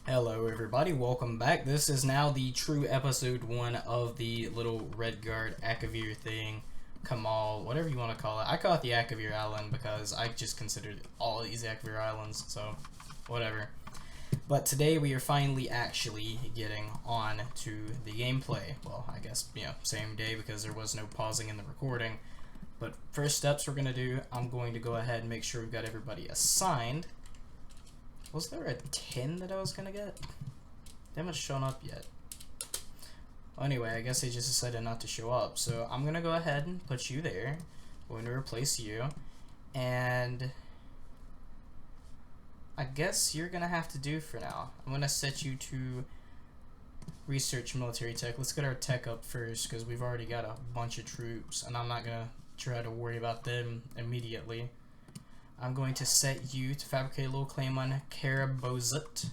Hello everybody, welcome back. This is now the true episode 1 of the little Redguard Akavir thing. Kamal, whatever you want to call it. I call it the Akavir Island because I just considered all these Akavir Islands, so whatever. But today we are finally actually getting on to the gameplay. Well, I guess, same day because there was no pausing in the recording. But first steps we're going to do, I'm going to go ahead and make sure we've got everybody assigned. Was there a 10 that I was gonna get? They haven't shown up yet. Well, anyway, I guess they just decided not to show up. So I'm gonna go ahead and put you there. I'm going to replace you. And I guess you're gonna have to do for now. I'm gonna set you to research military tech. Let's get our tech up first because we've already got a bunch of troops and I'm not gonna try to worry about them immediately. I'm going to set you to fabricate a little claim on Karabozut.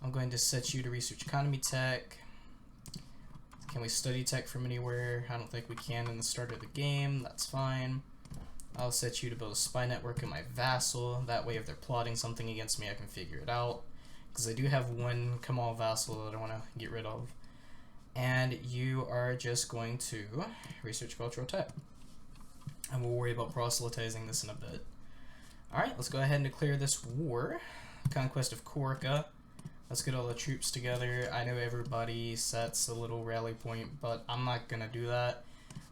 I'm going to set you to research economy tech. Can we study tech from anywhere? I don't think we can in the start of the game. That's fine. I'll set you to build a spy network in my vassal. That way if they're plotting something against me, I can figure it out. Because I do have one Kamal vassal that I want to get rid of. And you are just going to research cultural tech. And we'll worry about proselytizing this in a bit. Alright, let's go ahead and declare this war. Conquest of Korka. Let's get all the troops together. I know everybody sets a little rally point, but I'm not going to do that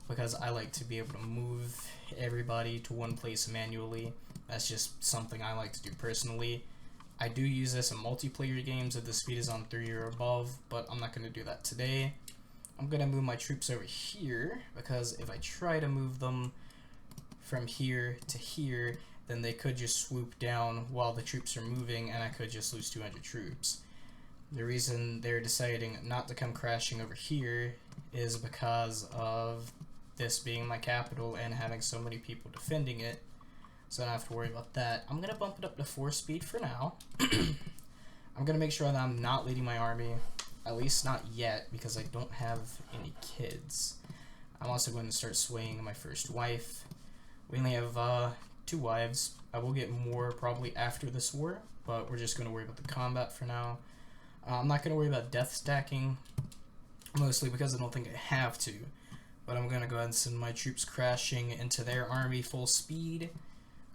because I like to be able to move everybody to one place manually. That's just something I like to do personally. I do use this in multiplayer games if the speed is on 3 or above, but I'm not going to do that today. I'm going to move my troops over here because if I try to move them from here to here, then they could just swoop down while the troops are moving and I could just lose 200 troops. The reason they're deciding not to come crashing over here is because of this being my capital and having so many people defending it, so I don't have to worry about that. I'm going to bump it up to 4 speed for now. I'm going to make sure that I'm not leading my army, at least not yet, because I don't have any kids. I'm also going to start swaying my first wife. We only have 2 wives. I will get more probably after this war, but we're just going to worry about the combat for now. I'm not going to worry about death stacking, mostly because I don't think I have to, but I'm going to go ahead and send my troops crashing into their army full speed,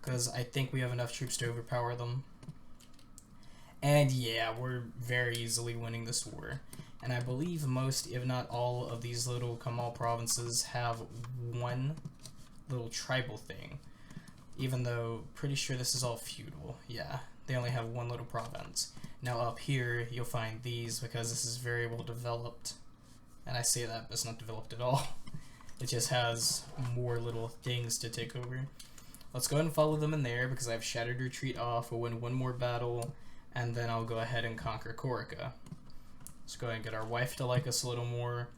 because I think we have enough troops to overpower them. And yeah, we're very easily winning this war. And I believe most, if not all, of these little Kamal provinces have one little tribal thing. Even though, pretty sure this is all feudal. Yeah, they only have one little province. Now up here, you'll find these because this is very well developed. And I say that, but it's not developed at all. It just has more little things to take over. Let's go ahead and follow them in there because I have Shattered Retreat off. We'll win one more battle, and then I'll go ahead and conquer Korka. Let's go ahead and get our wife to like us a little more.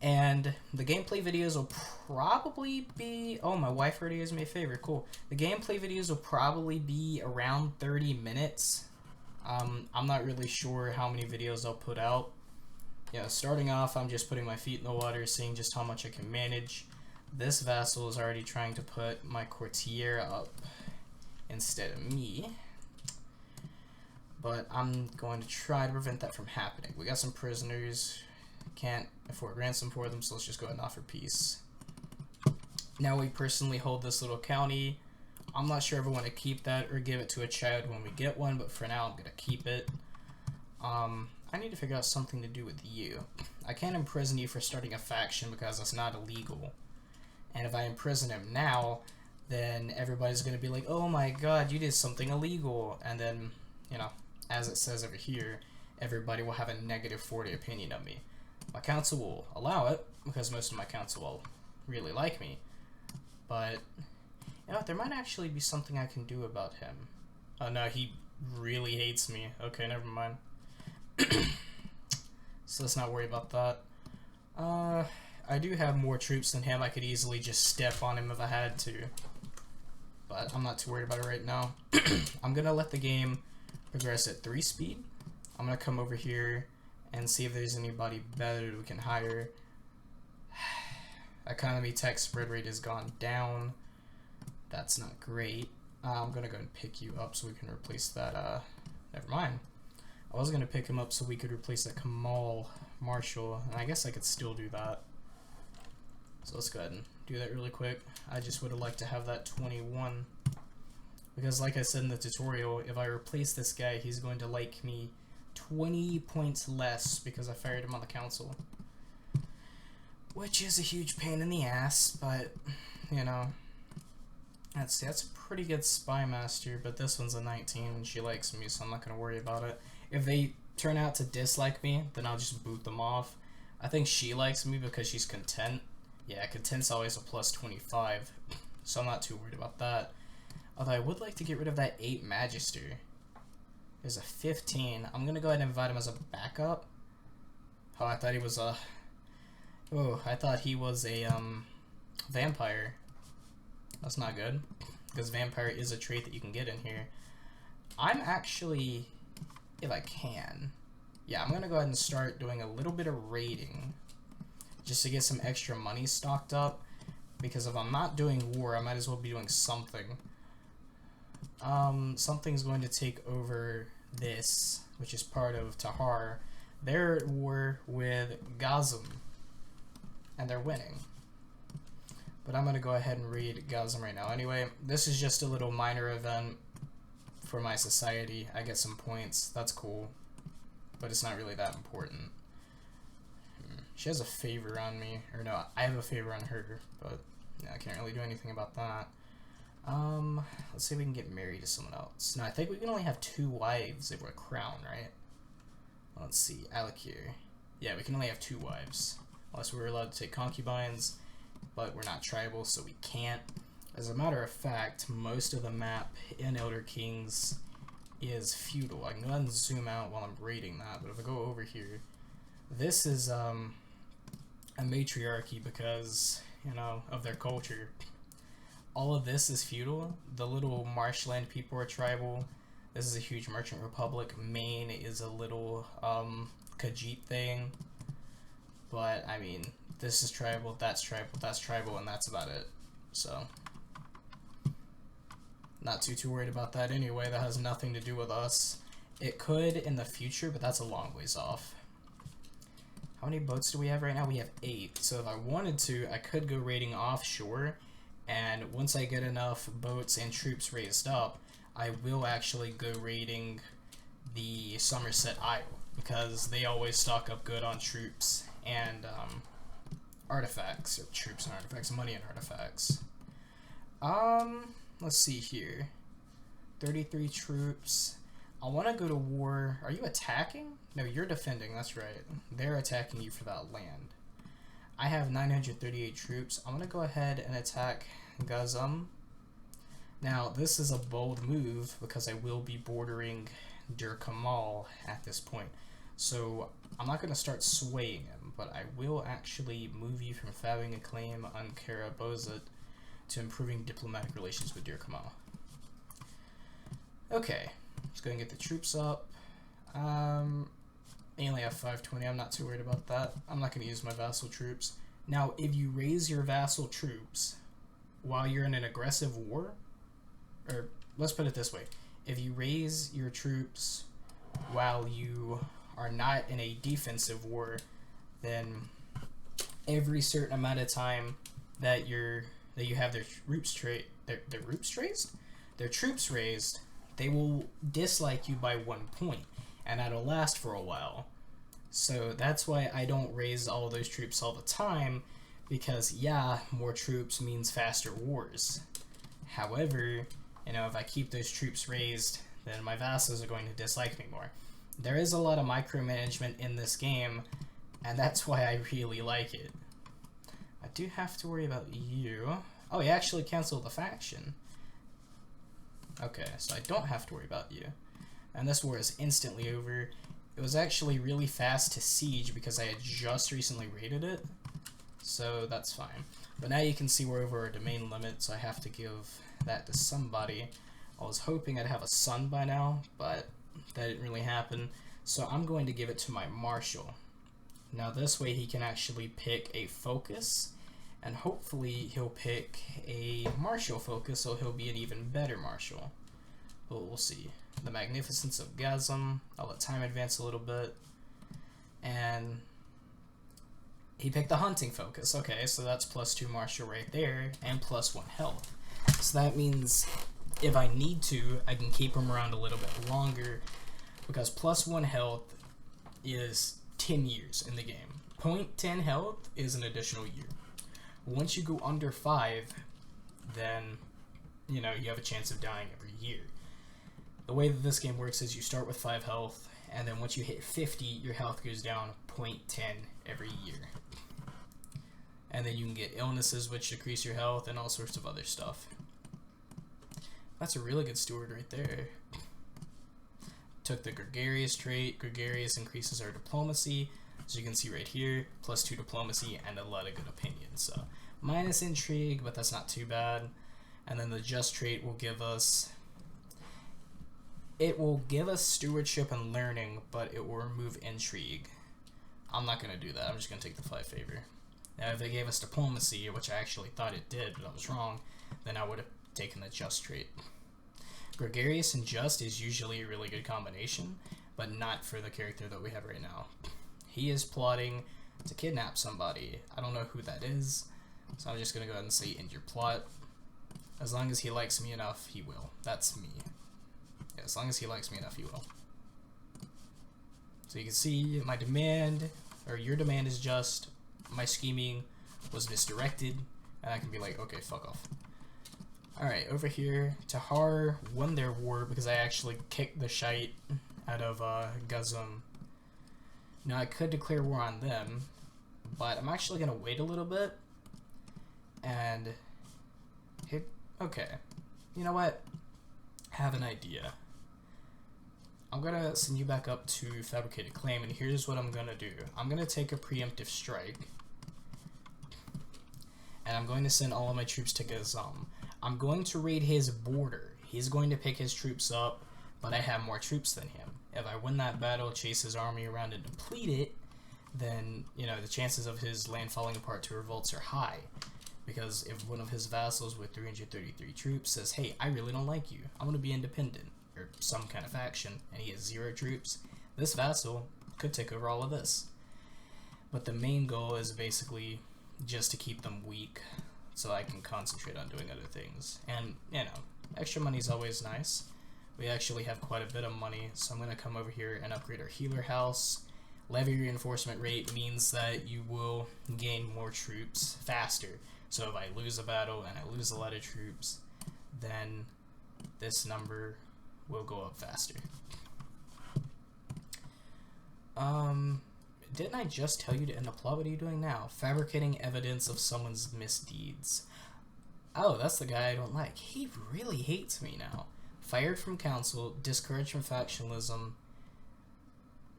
And the gameplay videos will probably be... Oh, my wife already is my favorite. Cool. The gameplay videos will probably be around 30 minutes. I'm not really sure how many videos I'll put out. Yeah, starting off, I'm just putting my feet in the water, seeing just how much I can manage. This vassal is already trying to put my courtier up instead of me. But I'm going to try to prevent that from happening. We got some prisoners. Can't afford ransom for them, so let's just go ahead and offer peace. Now we personally hold this little county. I'm not sure if I want to keep that or give it to a child when we get one, but for now I'm going to keep it. I need to figure out something to do with you. I can't imprison you for starting a faction because that's not illegal. And if I imprison him now, then everybody's going to be like, oh my god, you did something illegal. And then, as it says over here, everybody will have a negative 40 opinion of me. My council will allow it, because most of my council will really like me. But, there might actually be something I can do about him. Oh no, he really hates me. Okay, never mind. So let's not worry about that. I do have more troops than him. I could easily just step on him if I had to. But I'm not too worried about it right now. I'm going to let the game progress at 3 speed. I'm going to come over here and see if there's anybody better we can hire. Economy tech spread rate has gone down. That's not great. I'm gonna go and pick you up so we can replace that. Never mind. I was gonna pick him up so we could replace that Kamal Marshall, and I guess I could still do that. So let's go ahead and do that really quick. I just would have liked to have that 21. Because like I said in the tutorial, if I replace this guy, he's going to like me 20 points less because I fired him on the council. Which is a huge pain in the ass, but, you know. That's a pretty good spy master, but this one's a 19 and she likes me, so I'm not going to worry about it. If they turn out to dislike me, then I'll just boot them off. I think she likes me because she's content. Yeah, content's always a plus 25, so I'm not too worried about that. Although I would like to get rid of that 8 Magister. There's a 15. I'm going to go ahead and invite him as a backup. Oh, I thought he was a... Oh, I thought he was a vampire. That's not good, because vampire is a trait that you can get in here. I'm actually, if I can, yeah, I'm gonna go ahead and start doing a little bit of raiding just to get some extra money stocked up, because if I'm not doing war, I might as well be doing something. Something's going to take over this, which is part of Tahar. They're at war with Gazum, and they're winning. But I'm going to go ahead and read Gazum right now. Anyway, this is just a little minor event for my society. I get some points. That's cool. But it's not really that important. She has a favor on me. Or no, I have a favor on her. But yeah, I can't really do anything about that. Let's see if we can get married to someone else. No, I think we can only have 2 wives if we're a crown, right? Let's see. Alakir. Yeah, we can only have 2 wives. Unless we're allowed to take concubines. But we're not tribal, so we can't. As a matter of fact, most of the map in Elder Kings is feudal. I can go ahead and zoom out while I'm raiding that, but if I go over here, this is a matriarchy because, you know, of their culture. All of this is feudal. The little marshland people are tribal. This is a huge merchant republic. Maine is a little Khajiit thing. But, I mean, this is tribal, that's tribal, and that's about it. So, not too worried about that anyway. That has nothing to do with us. It could in the future, but that's a long ways off. How many boats do we have right now? We have 8. So if I wanted to, I could go raiding offshore, and once I get enough boats and troops raised up, I will actually go raiding the Somerset Isle, because they always stock up good on troops and artifacts, or troops and artifacts, money and artifacts. Let's see here. 33 troops. I want to go to war. Are you attacking? No, you're defending, that's right. They're attacking you for that land. I have 938 troops. I'm going to go ahead and attack Gazum. Now, this is a bold move because I will be bordering Dur Kamal at this point. So, I'm not going to start swaying him, but I will actually move you from fabbing a claim on Kara Bozet to improving diplomatic relations with Dur Kamal. Okay, let's go and get the troops up. They only have 520, I'm not too worried about that. I'm not going to use my vassal troops. Now, if you raise your vassal troops while you're in an aggressive war, or let's put it this way, if you raise your troops while you are not in a defensive war, then every certain amount of time that you have their troops raised, they will dislike you by 1 point, and that'll last for a while. So that's why I don't raise all those troops all the time, because yeah, more troops means faster wars. However, you know, if I keep those troops raised, then my vassals are going to dislike me more. There is a lot of micromanagement in this game, and that's why I really like it. I do have to worry about you. Oh, he actually canceled the faction. Okay, so I don't have to worry about you. And this war is instantly over. It was actually really fast to siege because I had just recently raided it, so that's fine. But now you can see we're over our domain limit, so I have to give that to somebody. I was hoping I'd have a son by now, but that didn't really happen, so I'm going to give it to my marshal. Now this way he can actually pick a focus, and hopefully he'll pick a martial focus, so he'll be an even better marshal. But we'll see. the Magnificence of Gasm. I'll let time advance a little bit. And he picked the Hunting Focus. Okay, so that's +2 martial right there, and +1 health. So that means if I need to, I can keep him around a little bit longer, because +1 health is 10 years in the game. 0.10 health is an additional year. Once you go under 5, then, you know, you have a chance of dying every year. The way that this game works is you start with 5 health, and then once you hit 50, your health goes down 0.10 every year. And then you can get illnesses which decrease your health and all sorts of other stuff. That's a really good steward right there. Took the Gregarious trait. Gregarious increases our diplomacy. So you can see right here, +2 diplomacy and a lot of good opinions. So minus intrigue, but that's not too bad. And then the Just trait will give us... It will give us stewardship and learning, but it will remove intrigue. I'm not going to do that. I'm just going to take the 5 favor. Now, if it gave us diplomacy, which I actually thought it did, but I was wrong, then I would have taken the Just trait. Gregarious and Just is usually a really good combination, but not for the character that we have right now. He is plotting to kidnap somebody. I don't know who that is, so I'm just going to go ahead and say end your plot. As long as he likes me enough, he will. That's me. Yeah, as long as he likes me enough, he will. So you can see my demand, or your demand is just, my scheming was misdirected, and I can be like, okay, fuck off. Alright, over here, Tahar won their war because I actually kicked the shite out of Gazum. Now I could declare war on them, but I'm actually going to wait a little bit, and hit, okay, you know what, have an idea. I'm going to send you back up to Fabricated Claim, and here's what I'm going to do. I'm going to take a preemptive strike, and I'm going to send all of my troops to Gazum. I'm going to raid his border. He's going to pick his troops up, but I have more troops than him. If I win that battle, chase his army around and deplete it, then, you know, the chances of his land falling apart to revolts are high. Because if one of his vassals with 333 troops says, hey, I really don't like you, I'm going to be independent, or some kind of faction, and he has 0 troops, this vassal could take over all of this. But the main goal is basically just to keep them weak, so I can concentrate on doing other things. And, you know, extra money is always nice. We actually have quite a bit of money, so I'm going to come over here and upgrade our healer house. Levy reinforcement rate means that you will gain more troops faster. So if I lose a battle and I lose a lot of troops, then this number will go up faster. Didn't I just tell you to end the plot? What are you doing now? Fabricating evidence of someone's misdeeds. Oh, that's the guy I don't like. He really hates me now. Fired from council, discouraged from factionalism.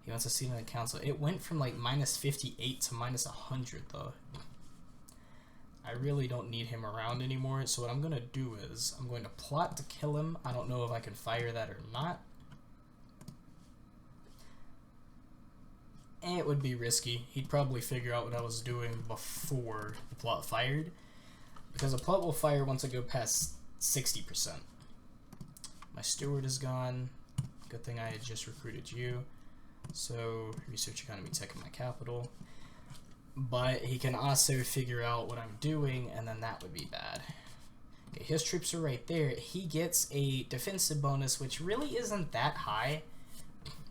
He wants to see me in the council. It went from like -58 to -100 though. I really don't need him around anymore, so what I'm going to do is I'm going to plot to kill him. I don't know if I can fire that or not. And it would be risky. He'd probably figure out what I was doing before the plot fired, because a plot will fire once I go past 60%. My steward is gone. Good thing I had just recruited you. So, research economy tech in my capital. But he can also figure out what I'm doing, and then that would be bad. Okay, his troops are right there. He gets a defensive bonus, which really isn't that high,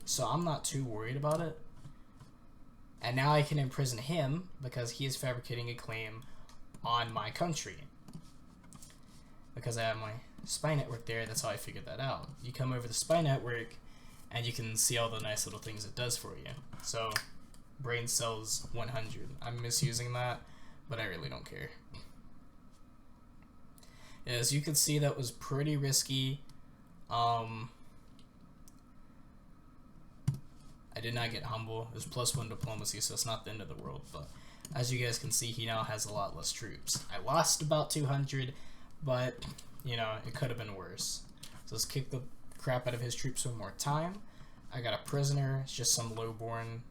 so I'm not too worried about it. And now I can imprison him, because he is fabricating a claim on my country. Because I have my spy network there, that's how I figured that out. You come over the spy network, and you can see all the nice little things it does for you. So, brain cells 100. I'm misusing that, but I really don't care. As you can see, that was pretty risky. I did not get humble. It was +1 diplomacy, so it's not the end of the world. But as you guys can see, he now has a lot less troops. I lost about 200, but, you know, it could have been worse. So let's kick the crap out of his troops one more time. I got a prisoner. It's just some lowborn.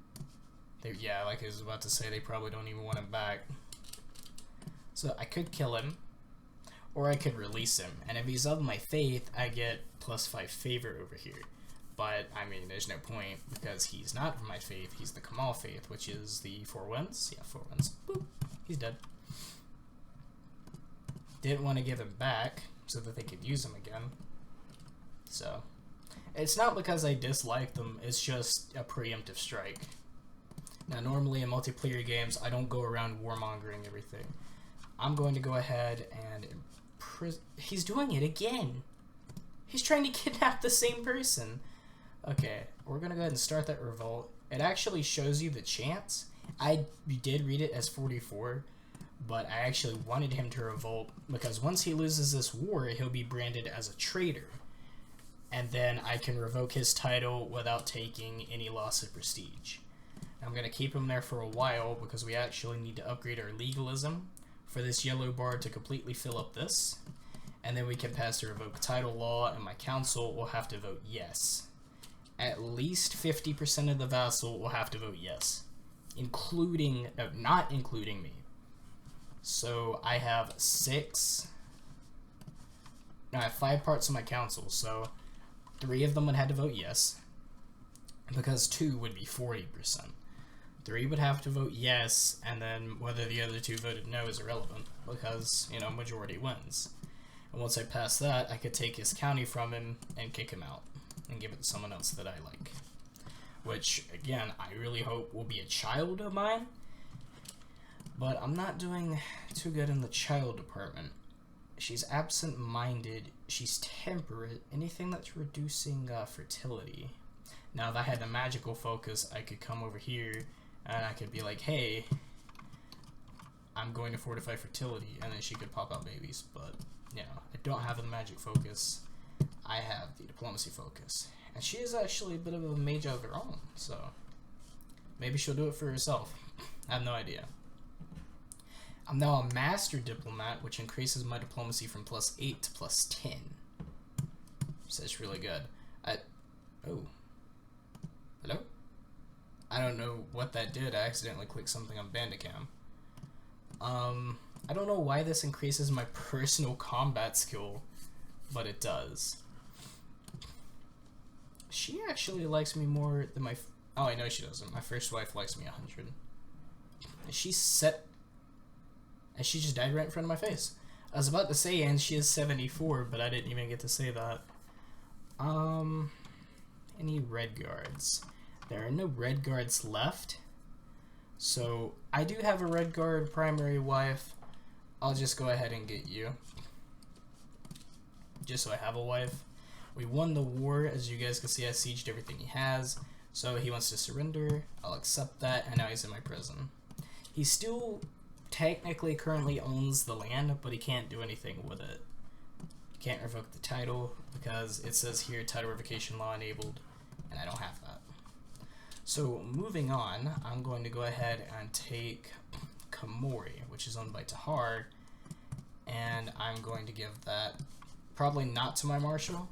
Yeah, like I was about to say, they probably don't even want him back. So I could kill him, Or I could release him, and if he's of my faith, I get +5 favor over here. But, I mean, there's no point, because he's not of my faith, he's the Kamal faith, which is the 4 wins. Yeah, 4 wins. Boop. He's dead. Didn't want to give him back, so that they could use him again. So, it's not because I dislike them, it's just a preemptive strike. Now, normally in multiplayer games, I don't go around warmongering everything. I'm going to go ahead and... He's doing it again! He's trying to kidnap the same person! Okay, we're gonna go ahead and start that revolt. It actually shows you the chance. I did read it as 44, but I actually wanted him to revolt, because once he loses this war, he'll be branded as a traitor. And then I can revoke his title without taking any loss of prestige. I'm going to keep him there for a while because we actually need to upgrade our legalism for this yellow bar to completely fill up this. And then we can pass the revoke title law, and my council will have to vote yes. At least 50% of the vassal will have to vote yes, including, no, not including me. So I have 5 parts of my council, so 3 of them would have to vote yes, because 2 would be 40%. 3 would have to vote yes, and then whether the other 2 voted no is irrelevant, because, you know, majority wins. And once I pass that, I could take his county from him and kick him out, and give it to someone else that I like. Which, again, I really hope will be a child of mine, but I'm not doing too good in the child department. She's absent-minded, she's temperate, anything that's reducing fertility. Now, if I had the magical focus, I could come over here, and I could be like, hey, I'm going to fortify fertility, and then she could pop out babies, but, you know, I don't have the magic focus, I have the diplomacy focus. And she is actually a bit of a mage of her own, so maybe she'll do it for herself. I have no idea. I'm now a master diplomat, which increases my diplomacy from +8 to +10. So it's really good. Oh. Hello? I don't know what that did. I accidentally clicked something on Bandicam. I don't know why this increases my personal combat skill, but it does. She actually likes me more than my... Oh, I know she doesn't. My first wife likes me 100. She's set... And she just died right in front of my face. I was about to say, and she is 74, but I didn't even get to say that. Any Redguards? There are no Redguards left. So, I do have a Redguard primary wife. I'll just go ahead and get you. Just so I have a wife. We won the war. As you guys can see, I sieged everything he has. So, he wants to surrender. I'll accept that, and now he's in my prison. He still... technically currently owns the land, but he can't do anything with it. He can't revoke the title because it says here title revocation law enabled, and I don't have that. So moving on, I'm going to go ahead and take Kamori, which is owned by Tahar, and I'm going to give that probably not to my marshal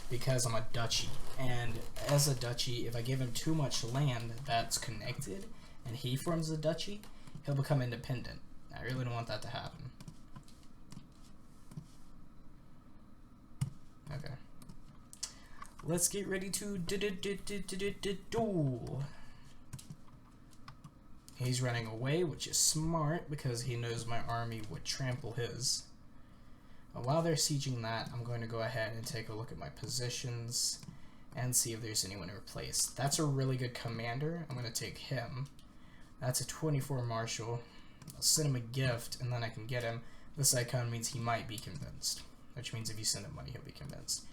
because I'm a duchy, and as a duchy, if I give him too much land that's connected and he forms a duchy, he'll become independent. I really don't want that to happen. Okay. Let's get ready to duel. He's running away, which is smart because he knows my army would trample his. While they're sieging that, I'm going to go ahead and take a look at my positions and see if there's anyone to replace. That's a really good commander. I'm going to take him. That's a 24 marshal. I'll send him a gift, and then I can get him. This icon means he might be convinced, which means if you send him money, he'll be convinced.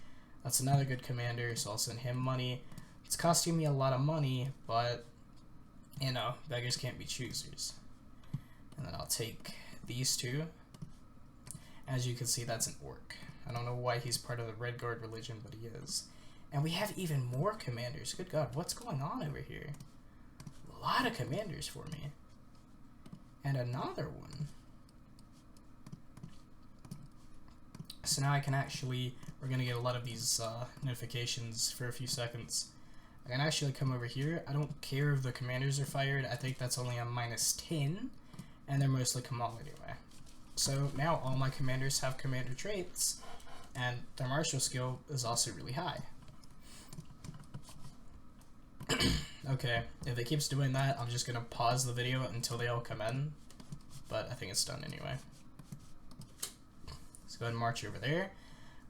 That's another good commander, so I'll send him money. It's costing me a lot of money, but, you know, beggars can't be choosers. And then I'll take these 2. As you can see, that's an orc. I don't know why he's part of the Redguard religion, but he is. And we have even more commanders. Good God, what's going on over here? A lot of commanders for me. And another one. So now I can actually, we're going to get a lot of these notifications for a few seconds. I can actually come over here. I don't care if the commanders are fired. I think that's only on -10. And they're mostly Kamal anyway. So now all my commanders have commander traits, and their martial skill is also really high. Okay, if it keeps doing that, I'm just gonna pause the video until they all come in, but I think it's done anyway. Let's go ahead and march over there.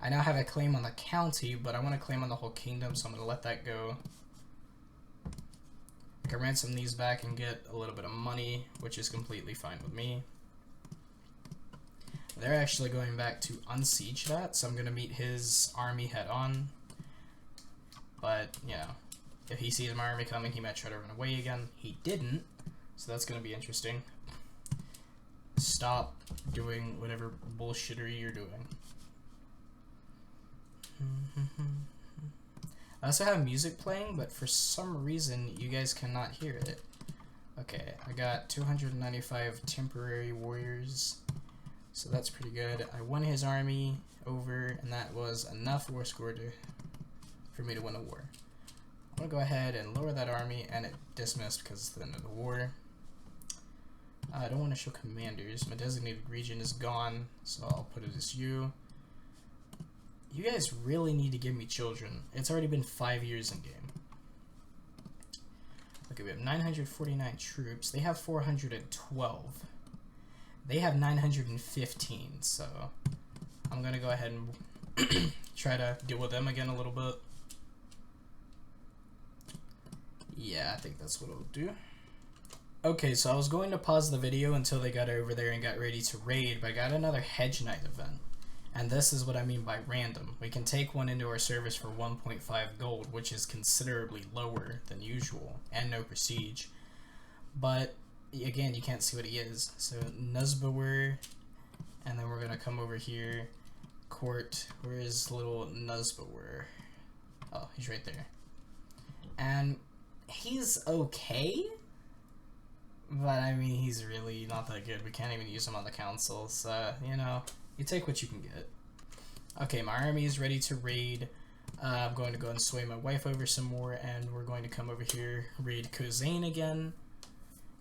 I now have a claim on the county, but I want to claim on the whole kingdom, so I'm gonna let that go. I can ransom these back and get a little bit of money, which is completely fine with me. They're actually going back to unsiege that, so I'm going to meet his army head on. But, you know, if he sees my army coming, he might try to run away again. He didn't, so that's going to be interesting. Stop doing whatever bullshittery you're doing. I also have music playing, but for some reason you guys cannot hear it. Okay, I got 295 temporary warriors, so that's pretty good. I won his army over, and that was enough war score for me to win a war. I'm gonna go ahead and lower that army, and it dismissed because it's the end of the war. I don't want to show commanders. My designated region is gone, so I'll put it as you. You guys really need to give me children. It's already been 5 years in game. Okay, we have 949 troops. They have 412. They have 915, so I'm gonna go ahead and try to deal with them again a little bit. Yeah, I think that's what it'll do. Okay, so I was going to pause the video until they got over there and got ready to raid, but I got another Hedge Knight event. And this is what I mean by random. We can take one into our service for 1.5 gold, which is considerably lower than usual, and no prestige. But, again, you can't see what he is. So, Nuzbawur, and then we're going to come over here. Court, where is little Nuzbawur? Oh, he's right there. And he's okay, but I mean, he's really not that good. We can't even use him on the council, so, you know. You take what you can get. Okay, my army is ready to raid. I'm going to go and sway my wife over some more, and we're going to come over here, raid Crusader again,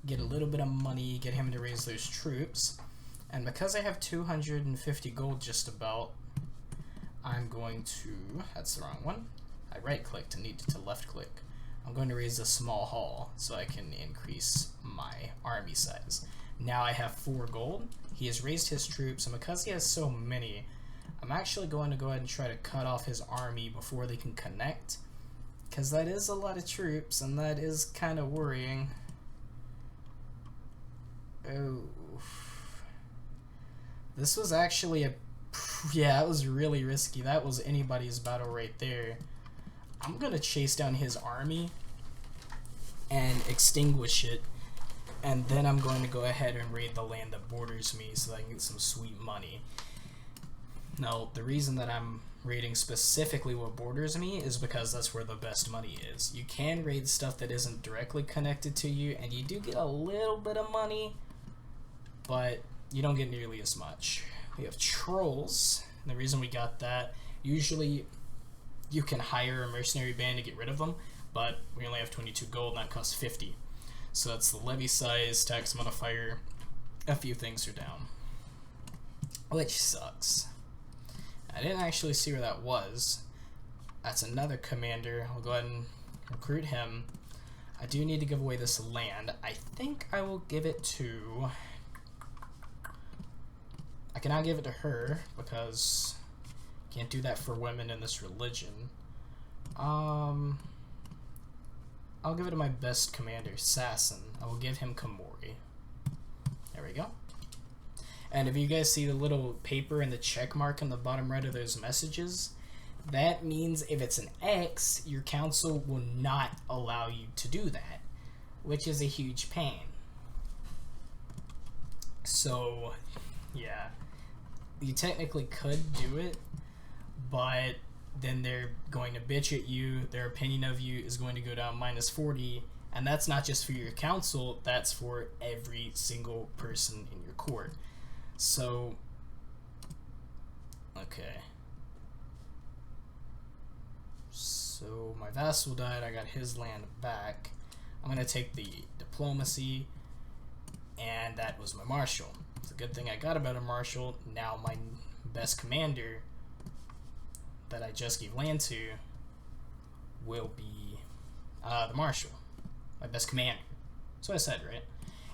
get a little bit of money, get him to raise those troops. And because I have 250 gold just about, I'm going to, that's the wrong one. I right-clicked and needed to left-click. I'm going to raise a small hall so I can increase my army size. Now I have 4 gold. He has raised his troops, and because he has so many, I'm actually going to go ahead and try to cut off his army before they can connect, because that is a lot of troops, and that is kind of worrying. Oh. This was actually a... Yeah, that was really risky. That was anybody's battle right there. I'm going to chase down his army and extinguish it. And then I'm going to go ahead and raid the land that borders me so that I can get some sweet money. Now, the reason that I'm raiding specifically what borders me is because that's where the best money is. You can raid stuff that isn't directly connected to you, and you do get a little bit of money, but you don't get nearly as much. We have trolls, and the reason we got that, usually you can hire a mercenary band to get rid of them, but we only have 22 gold, and that costs 50. So that's the levy size, tax modifier, a few things are down. Which sucks. I didn't actually see where that was. That's another commander. I'll go ahead and recruit him. I do need to give away this land. I think I will give it to... I cannot give it to her because I can't do that for women in this religion. I'll give it to my best commander, Sasson. I will give him Komori. There we go. And if you guys see the little paper and the check mark on the bottom right of those messages, that means if it's an X, your council will not allow you to do that, which is a huge pain. So, yeah. You technically could do it, but then they're going to bitch at you, their opinion of you is going to go down -40, and that's not just for your council, that's for every single person in your court. So, okay. So, my vassal died, I got his land back. I'm going to take the diplomacy, and that was my marshal. It's a good thing I got a better marshal. Now my best commander that I just gave land to will be the marshal. My best commander. That's what I said, right?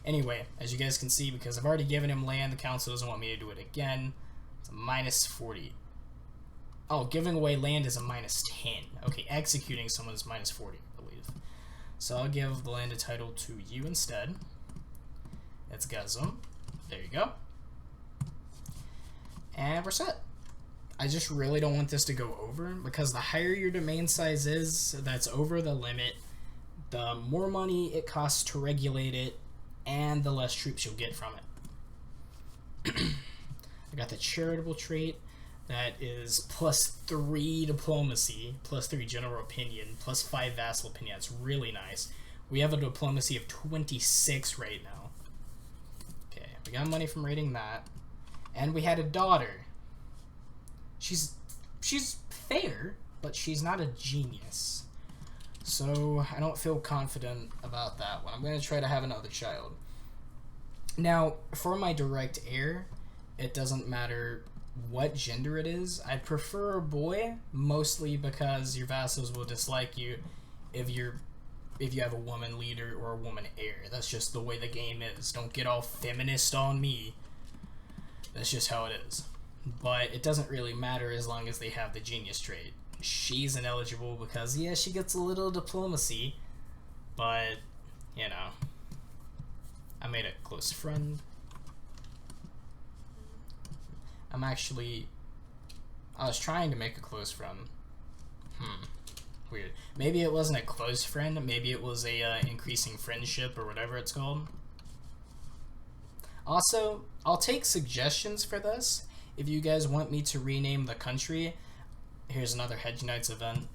Anyway, as you guys can see, because I've already given him land, the council doesn't want me to do it again. It's a minus 40. Oh, giving away land is a minus 10. Okay, executing someone is minus 40, I believe. So I'll give the landed title to you instead. It's Gazum. There you go. And we're set. I just really don't want this to go over, because the higher your domain size is that's over the limit, the more money it costs to regulate it, and the less troops you'll get from it. I got the charitable trait that is +3 diplomacy, +3 general opinion, +5 vassal opinion. That's really nice. We have a diplomacy of 26 right now. Okay, we got money from raiding that. And we had a daughter. She's fair, but she's not a genius. So I don't feel confident about that one. I'm going to try to have another child. Now, for my direct heir, it doesn't matter what gender it is. I'd prefer a boy, mostly because your vassals will dislike you if you have a woman leader or a woman heir. That's just the way the game is. Don't get all feminist on me. That's just how it is. But it doesn't really matter as long as they have the genius trait. She's ineligible because, yeah, she gets a little diplomacy, but, you know, I made a close friend. I was trying to make a close friend. Weird. Maybe it wasn't a close friend, maybe it was a increasing friendship or whatever it's called. Also, I'll take suggestions for this. If you guys want me to rename the country, here's another Hedge Knights event.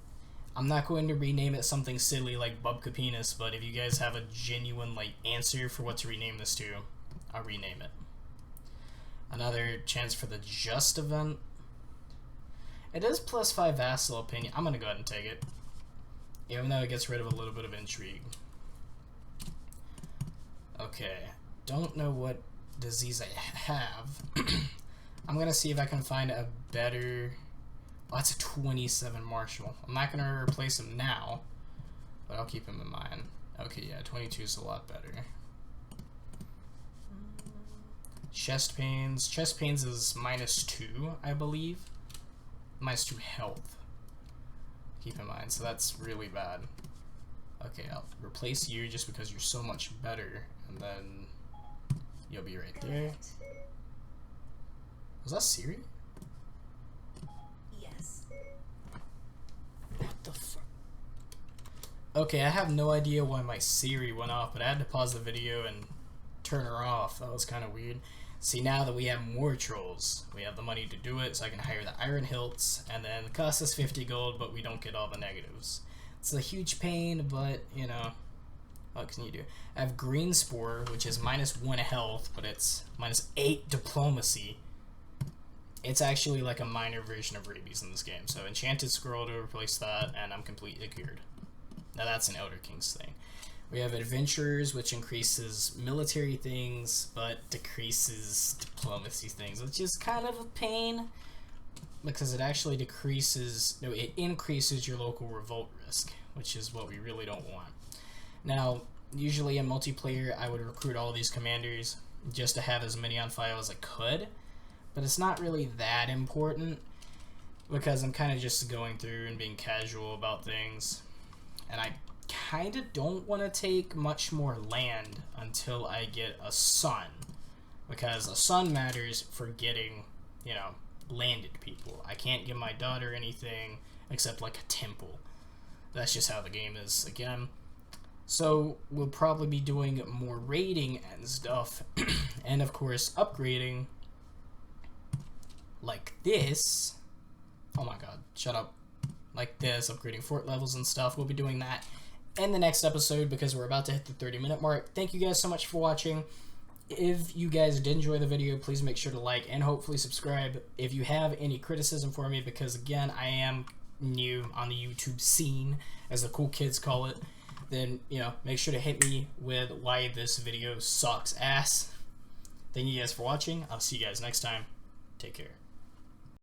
I'm not going to rename it something silly like Bubka Penis, but if you guys have a genuine answer for what to rename this to, I'll rename it. Another chance for the Just event. It is +5 vassal opinion. I'm gonna go ahead and take it, even though it gets rid of a little bit of intrigue. Okay, don't know what disease I have. I'm gonna see if I can find a better. Oh, that's a 27 marshal. I'm not gonna replace him now, but I'll keep him in mind. Okay, yeah, 22 is a lot better. Chest pains. Chest pains is -2, I believe. -2 health. Keep in mind, so that's really bad. Okay, I'll replace you just because you're so much better, and then you'll be right there. Was that Siri? Yes. What the fuck? Okay, I have no idea why my Siri went off, but I had to pause the video and turn her off. That was kind of weird. See, now that we have more trolls, we have the money to do it, so I can hire the Iron Hilts, and then it costs us 50 gold, but we don't get all the negatives. It's a huge pain, but, you know, what can you do? I have Green Spore, which is -1 health, but it's -8 diplomacy. It's actually like a minor version of rabies in this game, so Enchanted Scroll to replace that, and I'm completely cured. Now that's an Elder King's thing. We have Adventurers, which increases military things, but decreases diplomacy things, which is kind of a pain, because it actually it increases your local revolt risk, which is what we really don't want. Now, usually in multiplayer, I would recruit all these commanders just to have as many on file as I could, but it's not really that important, because I'm kind of just going through and being casual about things, and I kind of don't want to take much more land until I get a son, because a son matters for getting, you know, landed people. I can't give my daughter anything except like a temple. That's just how the game is again. So we'll probably be doing more raiding and stuff, and of course upgrading like this. Oh my god, shut up. Like this, upgrading fort levels and stuff. We'll be doing that in the next episode because we're about to hit the 30-minute mark. Thank you guys so much for watching. If you guys did enjoy the video, please make sure to like and hopefully subscribe. If you have any criticism for me, because again, I am new on the YouTube scene, as the cool kids call it, then, you know, make sure to hit me with why this video sucks ass. Thank you guys for watching. I'll see you guys next time. Take care.